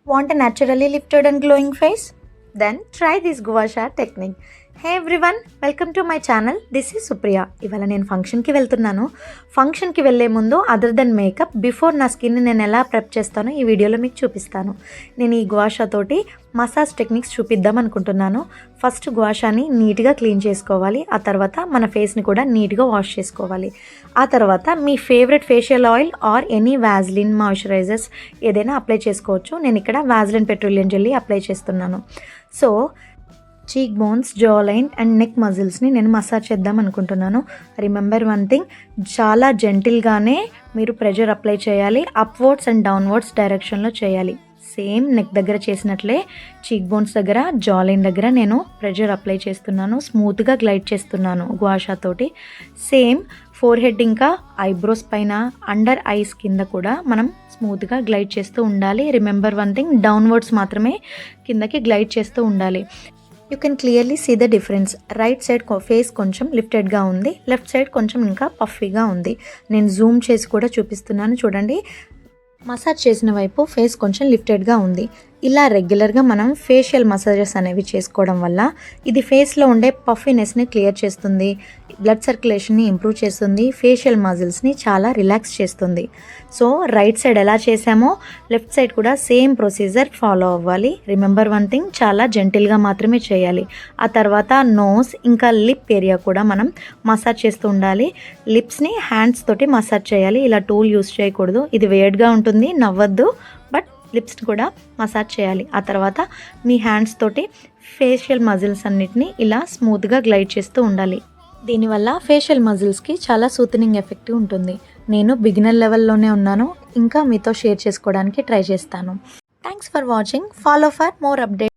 Want a naturally lifted and glowing face? Then try this gua sha technique. Hey everyone, welcome to my channel. This is Supriya. ఇవాళ నేను ఫంక్షన్కి వెళ్తున్నాను. ఫంక్షన్కి వెళ్ళే ముందు అదర్ దెన్ మేకప్ బిఫోర్ నా స్కిన్ని నేను ఎలా ప్రెప్ చేస్తానో ఈ వీడియోలో మీకు చూపిస్తాను. నేను ఈ గువాషా తోటి మసాజ్ టెక్నిక్స్ చూపిద్దాం అనుకుంటున్నాను. ఫస్ట్ గువాషాని నీట్గా క్లీన్ చేసుకోవాలి. ఆ తర్వాత మన ఫేస్ని కూడా నీట్గా వాష్ చేసుకోవాలి. ఆ తర్వాత మీ favourite facial oil or any Vaseline moisturisers ఏదైనా అప్లై చేసుకోవచ్చు. నేను ఇక్కడ వ్యాజ్లిన్ పెట్రోలియం జెల్లీ అప్లై చేస్తున్నాను. So cheek bones, jaw line and neck మజిల్స్ని నేను మసాజ్ చేద్దాం అనుకుంటున్నాను. రిమెంబర్ వన్ థింగ్, చాలా జెంటిల్గానే మీరు ప్రెషర్ అప్లై చేయాలి. అప్వర్డ్స్ అండ్ డౌన్వర్డ్స్ డైరెక్షన్లో చేయాలి. సేమ్ నెక్ దగ్గర చేసినట్లే చీక్ బోన్స్ దగ్గర, జా లైన్ దగ్గర నేను ప్రెషర్ అప్లై చేస్తున్నాను. స్మూత్గా గ్లైడ్ చేస్తున్నాను గువాషా తోటి. సేమ్ ఫోర్ హెడ్ ఇంకా ఐబ్రోస్ పైన, అండర్ ఐస్ కింద కూడా మనం స్మూత్గా గ్లైడ్ చేస్తూ ఉండాలి. రిమెంబర్ వన్ థింగ్, డౌన్వర్డ్స్ మాత్రమే కిందకి గ్లైడ్ చేస్తూ ఉండాలి. You can clearly see the difference. Right side face కొంచెం లిఫ్టెడ్గా ఉంది, లెఫ్ట్ సైడ్ కొంచెం ఇంకా పఫీగా ఉంది. నేను జూమ్ చేసి కూడా చూపిస్తున్నాను చూడండి. మసాజ్ చేసిన వైపు ఫేస్ కొంచెం లిఫ్టెడ్గా ఉంది. ఇలా రెగ్యులర్గా మనం ఫేషియల్ మసాజెస్ అనేవి చేసుకోవడం వల్ల ఇది ఫేస్లో ఉండే పఫీనెస్ని క్లియర్ చేస్తుంది, బ్లడ్ సర్క్యులేషన్ని ఇంప్రూవ్ చేస్తుంది, ఫేషియల్ మజిల్స్ని చాలా రిలాక్స్ చేస్తుంది. సో రైట్ సైడ్ ఎలా చేసామో లెఫ్ట్ సైడ్ కూడా సేమ్ ప్రొసీజర్ ఫాలో అవ్వాలి. రిమెంబర్ వన్ థింగ్, చాలా జెంటిల్గా మాత్రమే చేయాలి. ఆ తర్వాత నోస్ ఇంకా లిప్ ఏరియా కూడా మనం మసాజ్ చేస్తూ ఉండాలి. లిప్స్ని హ్యాండ్స్ తోటి మసాజ్ చేయాలి. ఇలా టూల్ యూస్ చేయకూడదు, ఇది వేడిగా ఉంటుంది, నవ్వద్దు. బట్ లిప్స్ని కూడా మసాజ్ చేయాలి. ఆ తర్వాత మీ హ్యాండ్స్ తోటి ఫేషియల్ మజిల్స్ అన్నిటిని ఇలా స్మూత్గా గ్లైడ్ చేస్తూ ఉండాలి. దీనివల్ల ఫేషియల్ మజిల్స్కి చాలా సూతనింగ్ ఎఫెక్ట్ ఉంటుంది. నేను బిగినర్ లెవెల్లోనే ఉన్నాను, ఇంకా మీతో షేర్ చేసుకోవడానికి ట్రై చేస్తాను. Thanks for watching. Follow for more updates.